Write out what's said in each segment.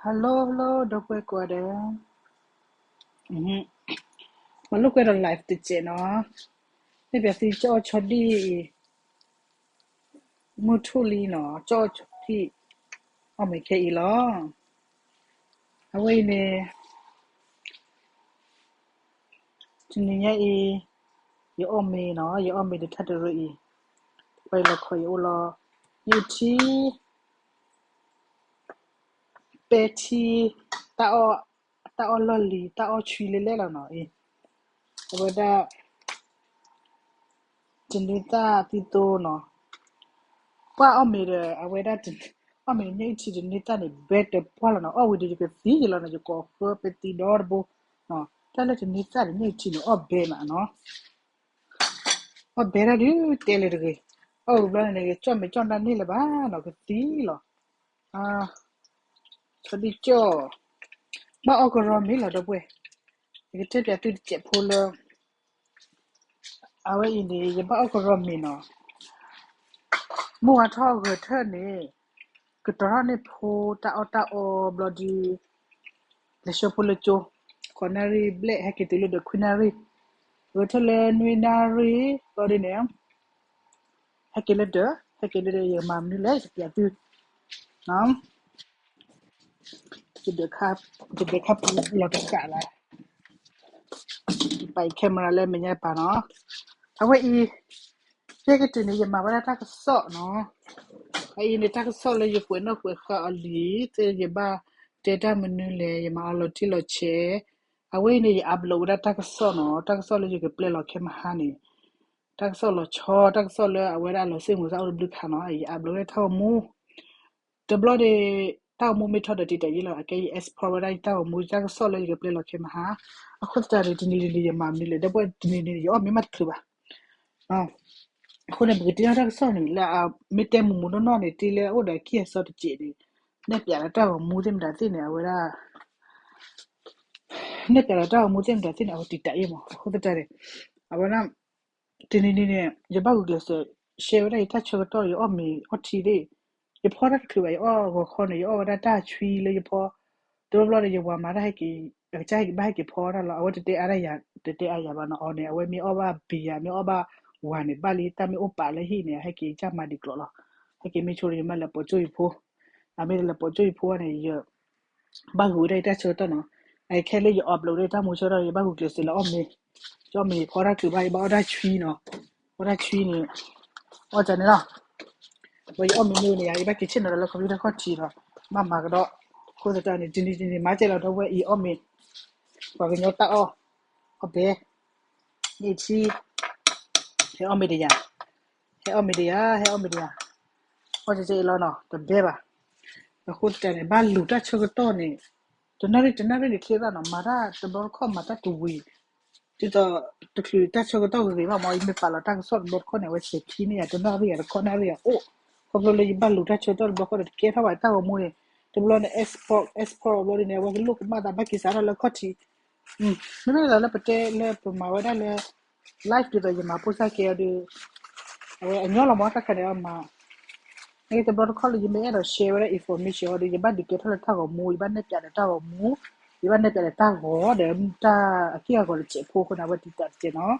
Hello, hello, đâu quay qua đấy. Ừ. Mà lúc quay đoạn live thì chị nó. Thế bây giờ cho đi mua thu li nó, cho đi. Mấy cái ý lo. À vậy nè, chúng mình nhảy ý mì nó, ý mì để thật rồi ý. Vậy là khỏi ô lo. Như chi, bé chi, tao lo li, tao chui lê là nó ý. Vậy đó, chúng ta tito nó. Qua mì rồi, à vậy đó, mì nhảy chi chúng ta này bé để qua là nó. Vậy thì cái gì là nó chỉ có phở, bé tí đỏ bò. Nó, ta là chúng ta này nhảy chi nó bé mà nó. Bé ra đi, tele rồi. Bữa nay cho mày cho anh đi là ba, nó cái tí lo. À, cho đi cho. Ba cái rồi mấy là đâu vậy? Cái chết là tôi chết phô lơ. À vậy thì ba cái rồi mấy nó. Mua thao cái thân này. Cái đó này phô ta bloody. Le shop le cho. Connery black hay cái thứ được quinary. Rồi thôi lên winary rồi đi nè. Hay cái đó, hay cái đó mà mình lấy cái thứ. Nó. Chỉ được khắp lọt cả lại. By camera lên mình nhảy bà nó. À vậy cái chuyện này mà bà ta có sợ nó. Ai này ta có sợ là gì quên nó quên khó lý. Thế gì bà data mình nè mà lo ti lo che. À vậy này upload ta có sợ nó. Ta có sợ là gì cái play lo camera này. Ta có sợ là cho. Ta có sợ là à vậy là lo xem một sao được khả nó. Ai upload thao mu. The blood tao mu method de tita yila cái export ra tao mu ta có sợ là gì cái play lo camera. À khuất ta đi đi mà mình lấy. Đó bởi đi yo mi mất khử à kone bukiti na tak so ni la mite mu no no ni tile o da ki so de ji ni ne pya la ta mu tim da tin ne awera ne pya la ta mu tim da tin ne o ti ta ye mo ho ta re awera tin ni ne je ba gu le se she wa ta cho to yo o mi o ti de ye pho da khu ba yo go kho ne yo da ta chui le ye pho do lo de ye wa ma da ki cha ba ki pho da la o te ara ya te aya ba no o ne awe mi o ba bi ya mi o ba wa ne ba li ta mi o pa le hi ne ha ki cha ma di klo lo ha ki mi chori ma la po chui pho a mi la po chui pho ne ye ba gu de ta cho to no ai ke le ye upload de ta mo cho da ye ba gu ke se la o mi cho mi pho da ku ba ba da chui no o da chui ni o cha ne la wo ye o mi ni ne ya ye ba ki chin no la ko bi da ko chi no ma ma ga do ko ta ni ni ma che la do we i o mi kwa cái nhau tao có bé như chi hay ông mày đi à hay ông mày đi à hay ông mày đi à có chơi lo nó tầm bé ba cái khu cái này ba lụt ra chơi cái to này cho nên đi kia ra nó mà ra tầm bao không mà ta tụi thì tụi khi ta chơi cái to cái gì mà mọi người phải là ta sót bớt con này với sẽ khí này cho nên là con này là ô không rồi lấy ba lụt ra chơi to bao con này kia thao bài tao mua này tụi lo này export lo này vào cái lúc mà ta bắt cái sao là có chi nó là bete le mà vào là live thì rồi mà post cái điều anh nhớ là mà ta cái mà cái tập đoàn college mấy ở share information rồi bạn đi cái thằng thằng mua bạn này cái thằng mua bạn này cái thằng gõ để ta kia gọi là chế phụ con nào vậy thì cái nó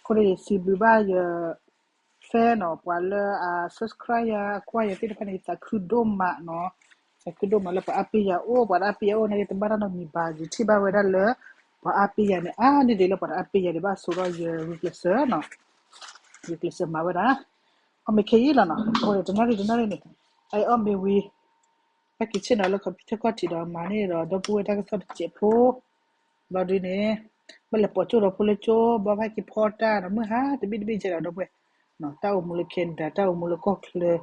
có thể xin bị bao giờ fan nó qua là subscribe qua ya cái này ta cứ đom mà nó ta cứ đom mà là phải api ya ô phải api ya ô này cái bạn nó mi bao giờ thì bao giờ là phải api ya này này để là phải api ya để ba số rồi replace nó replace mà vậy đó mấy cái là nó ôi cái này ai mấy vi cái kitchen là computer có chỉ đó mà này rồi đó bùi ta có chế phố bao đi nè bây giờ bỏ chỗ rồi phụ chỗ bao phải cái porta nó mới ha thì biết chơi là đâu vậy nó tao mua ken đã tao mua có kle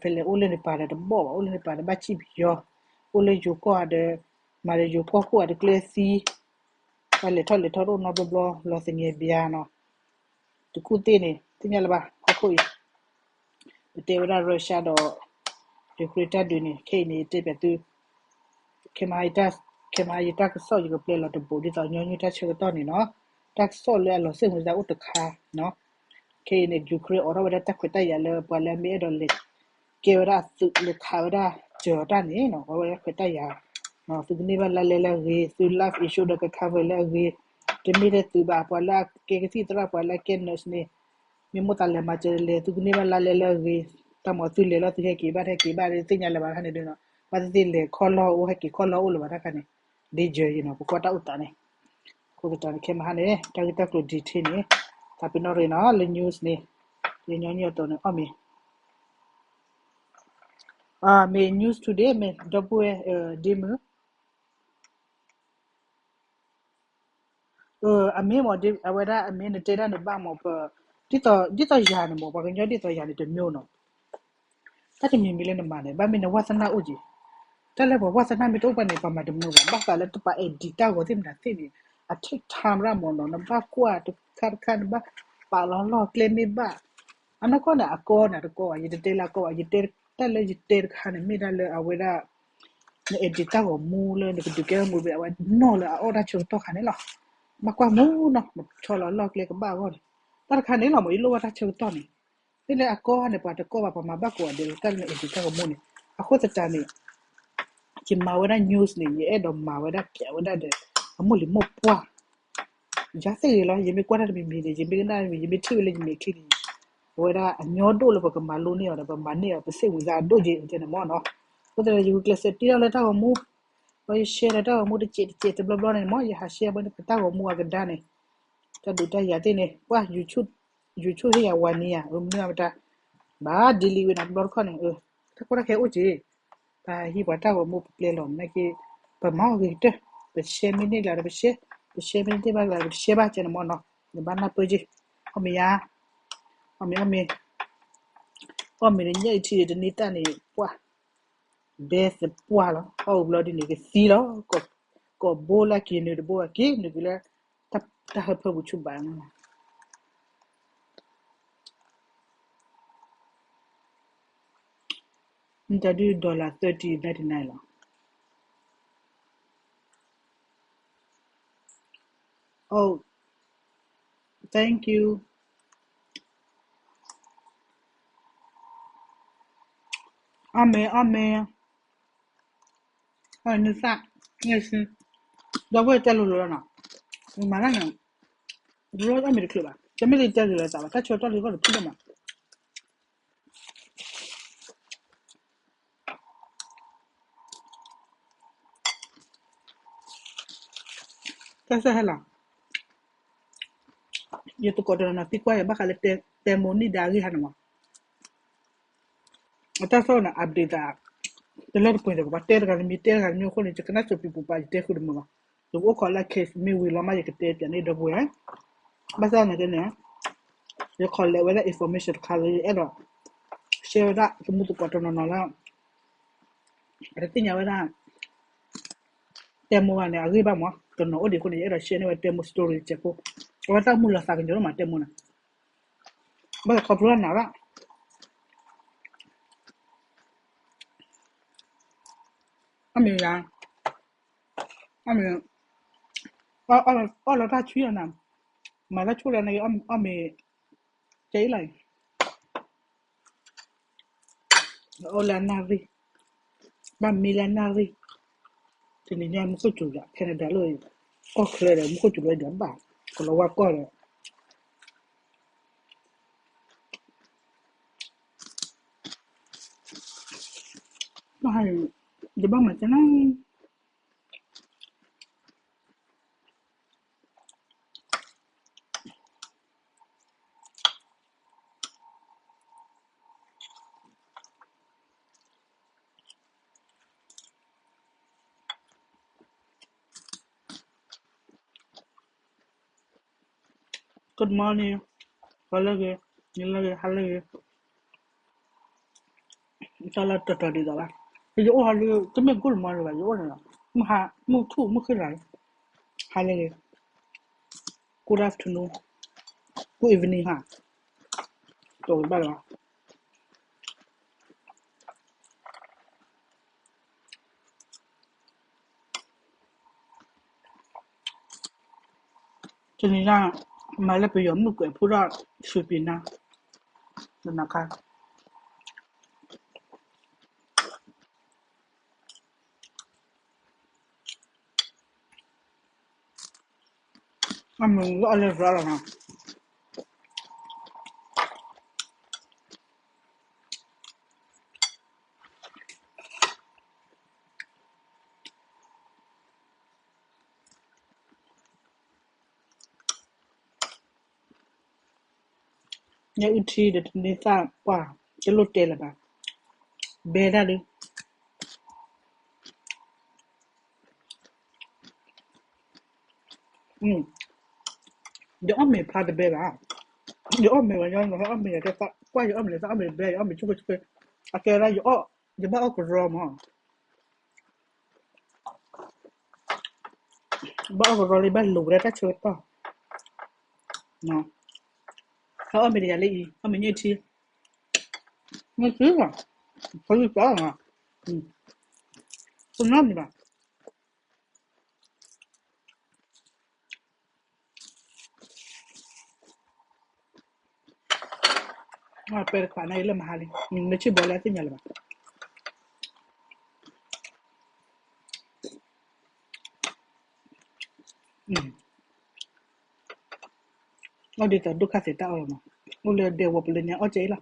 pele ule ne para da bo ule ne para ba chi bio ule ju ko ade mà ju ko ade kle si le thoro no do blo lo se nge bia no tu ku te ne ti nya la ba ko te wala russia do de kreta do ne ke ne te pe tu ke mai ta ko so ju ple lo de bo di to nyo nyo ta che to ne no ta so le lo se mo za u to kha no ke ne ju kre ora wala ta ko ta ya le pa le me do le ke ora su le kha ora chờ ta nè nó có cái tay à nó từ này vào la ghê từ life issue đó cái cover la ghê thì mình để từ bà qua la cái gì đó qua la cái nó nè mình muốn tao làm mà chơi le từ này vào la ghê tao muốn từ le từ cái bà thì nhà là bà này đó bà thì le color o cái color o là bà cái này DJ nó có tao út này có tao cái mà này tao cái tao detail này tapi nó rồi nó lên news này thì nhiều tao này ôm me news today me double demo ame mo de awada ame ne teda ne ba mo pa dito ya ne mo pa nyo dito ya ne de myo no ta de mi le ne ma ne ba mi ne wasana uji ta le bo wasana mi to pa ne pa ma de myo ba sa le to pa edita go tim na ti ni a take time ra mo no na ba kwa to kan ba pa lo claim mi ba ana ko na ko na ko ya de la ko ya de ta le ji de kan mi da le awada ne edita go mu le ne du ke mu be awa no le a oda chung to kan ne lo ma qua mu no cho lo le ka ba go ta kan ne lo mo ilo wa ta chung to ni ile ako ne pa ko pa ma ba ko de kan ne edita go mu ni ako ta ni ki ma wa news ni ye do ma wa ke wa de amu li mo pwa ja se lo ye mi kwa da mi de ye mi na mi ye mi tu le mi ki ni wa da anyo do lo pa ma lo ni ya da pa ma ni ya pa se wi za do je ne mo no ko de yu class ti la ta go mu wa share ta go mu de che bla bla ne mo ya ha share ba ne ta go mu ga da ne ta du ta ya te ne wa YouTube he ya wa ni ya mi na ta ba dili we na bla ko ne ta ko ra ke o je pa hi ba ta go mu play lo na ki pa ma ge te pe she mi ni la pe she mi ni ba la pe she ba che ne mo no ne ba na pe ji o mi ya o mi ni ye ti de ni ta ni wa be se pwa lo o blo di ni ke si lo ko bo la ki ni de bo ki ni la ta ha pe bu chu ba na ni ta di $30.99 lo oh thank you ame ni sa ni si do bo ta lo lo na ma la na lo ame de club ba te me le ta lo ta ba ta cho to lo lo tu ma ta sa hala ye to ko na ti kwa ya ba ka le te mo ni da ri ha na ma ta so na update ta te lo ko de ba te ga mi ko ni te kana so pi pu pa te ku de ma so ko ko la case mi wi lo ma ye ke te ya ni do bo ya ba sa na de ne ye ko le wa information ka le e do share da ke mu to ko to no la re ti nya wa da te mo wa ne a ri ba mo to no o de ko ni e do share ne wa te mo story che ko wa ta mu la sa ke jo ma te mo na ba ko pro na la ame ya ame o lo ta chu ya na ma la chu la na ame che lai o la na ri ba mi la na ri ti ni ya mu ko chu ya Canada lo ko kle mu ko chu lo da ba ko lo wa ko le ma ha de ba ma na good morning hola ge ni la ge hala ge ta la ta di da ba yo ha le te me good morning ba yo na mu ha mu tu mu ke la hala ge good afternoon good evening ha to ba la ti ni ya ma le pe yo mu ko pu ra su pi na ka Amo alle rara na. Ya uti de ni ta pa ke lo te la ba. Be da de. Yo ame pa de be la. Yo ame wa yo no ame ya ta kwa yo ame ta ame be yo ame chuko chuko. Akela yo yo ba ko ro mo. Ba ko ro le ba lu ra ta chu pa. No. Ka ame ya le i. Ame ni ti. Ni ti la. Ko ni pa na. Ko na mi ba. Ma per kwa na ile mahali. Ni chi bola ti nyala ba. O di ta du ka se ta o ma. O le de wo le ni o che la.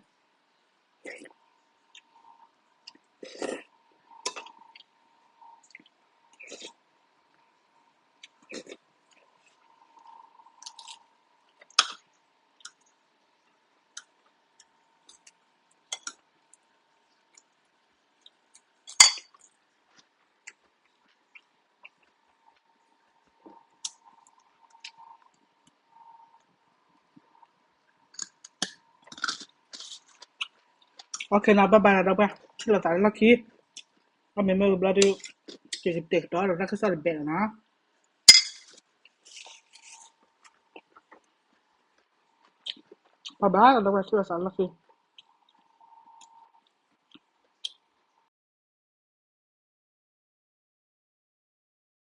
Okay na ba ba na ba. Chi la ta la ki. O me me bla de que te to lo ra ka sa be na. Ba ba na ba chi la sa la ki.